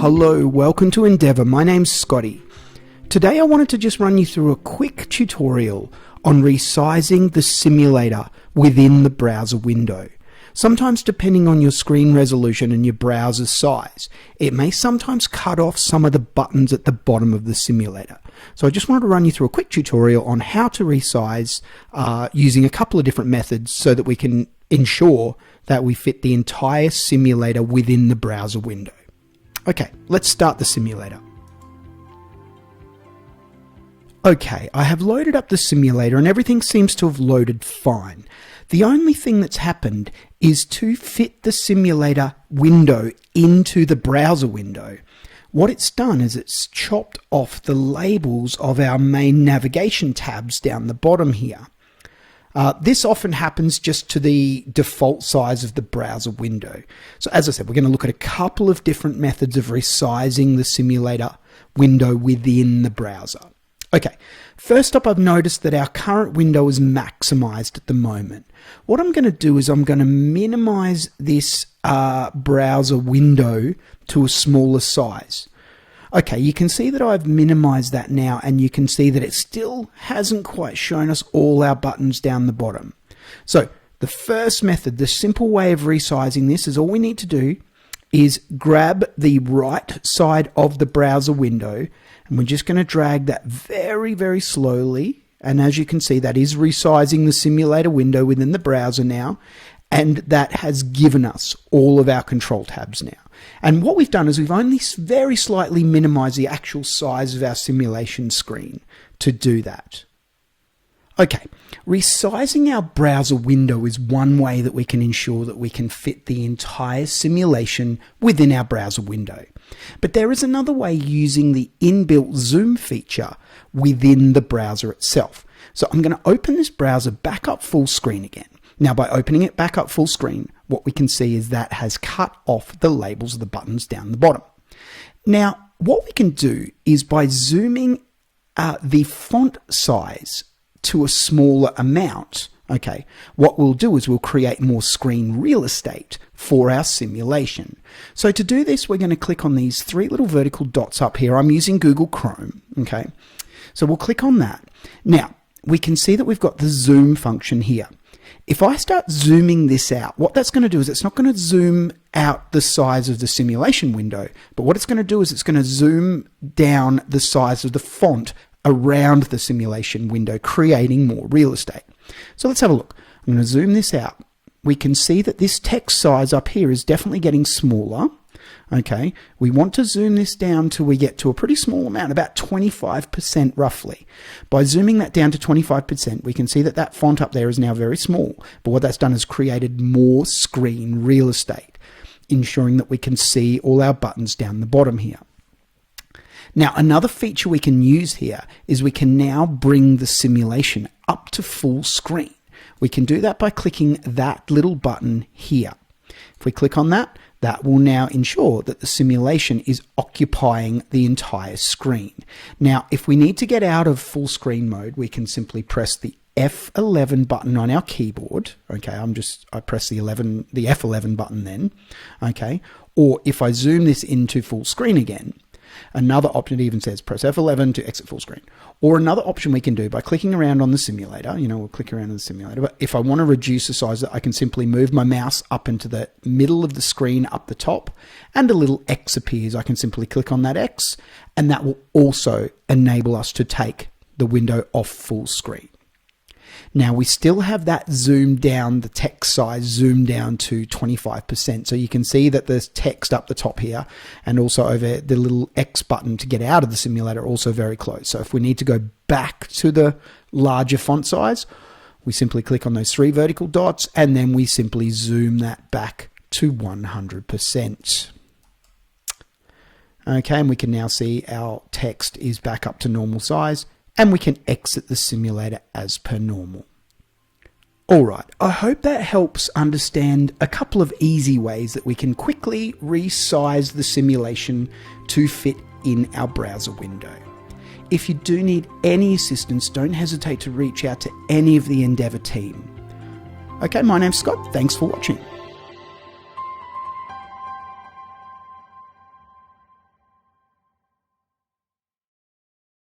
Hello, welcome to Endeavour. My name's Scotty. Today I wanted to just run you through a quick tutorial on resizing the simulator within the browser window. Sometimes, depending on your screen resolution and your browser size, it may sometimes cut off some of the buttons at the bottom of the simulator. So I just wanted to run you through a quick tutorial on how to resize using a couple of different methods so that we can ensure that we fit the entire simulator within the browser window. Okay, let's start the simulator. Okay, I have loaded up the simulator and everything seems to have loaded fine. The only thing that's happened is to fit the simulator window into the browser window. What it's done is it's chopped off the labels of our main navigation tabs down the bottom here. This often happens just to the default size of the browser window. So as I said, we're going to look at a couple of different methods of resizing the simulator window within the browser. Okay, first up, I've noticed that our current window is maximized at the moment. What I'm going to do is I'm going to minimize this browser window to a smaller size. Okay, you can see that I've minimized that now, and you can see that it still hasn't quite shown us all our buttons down the bottom. So the first method, the simple way of resizing this, is all we need to do is grab the right side of the browser window, and we're just going to drag that very, very slowly. And as you can see, that is resizing the simulator window within the browser now, and that has given us all of our control tabs now. And what we've done is we've only very slightly minimized the actual size of our simulation screen to do that. Okay, resizing our browser window is one way that we can ensure that we can fit the entire simulation within our browser window. But there is another way using the inbuilt zoom feature within the browser itself. So I'm going to open this browser back up full screen again. Now, by opening it back up full screen, what we can see is that has cut off the labels of the buttons down the bottom. Now, what we can do is by zooming the font size to a smaller amount, okay, what we'll do is we'll create more screen real estate for our simulation. So to do this, we're going to click on these three little vertical dots up here. I'm using Google Chrome, okay? So we'll click on that. Now, we can see that we've got the zoom function here. If I start zooming this out, what that's going to do is it's not going to zoom out the size of the simulation window, but what it's going to do is it's going to zoom down the size of the font around the simulation window, creating more real estate. So let's have a look. I'm going to zoom this out. We can see that this text size up here is definitely getting smaller. Okay, we want to zoom this down till we get to a pretty small amount, about 25% roughly. By zooming that down to 25%, we can see that that font up there is now very small. But what that's done is created more screen real estate, ensuring that we can see all our buttons down the bottom here. Now, another feature we can use here is we can now bring the simulation up to full screen. We can do that by clicking that little button here. If we click on that, that will now ensure that the simulation is occupying the entire screen. Now, if we need to get out of full screen mode, we can simply press the F11 button on our keyboard. Okay, I press the F11 button then. Okay, or if I zoom this into full screen again, another option even says press F11 to exit full screen. Or another option we can do by clicking around on the simulator, we'll click around on the simulator, but if I want to reduce the size, I can simply move my mouse up into the middle of the screen up the top, and a little X appears. I can simply click on that X, and that will also enable us to take the window off full screen. Now, we still have that zoomed down, the text size zoomed down to 25%. So you can see that there's text up the top here, and also over the little X button to get out of the simulator, also very close. So if we need to go back to the larger font size, we simply click on those three vertical dots, and then we simply zoom that back to 100%. Okay, and we can now see our text is back up to normal size, and we can exit the simulator as per normal. All right, I hope that helps understand a couple of easy ways that we can quickly resize the simulation to fit in our browser window. If you do need any assistance, don't hesitate to reach out to any of the Endeavour team. Okay, my name's Scott. Thanks for watching.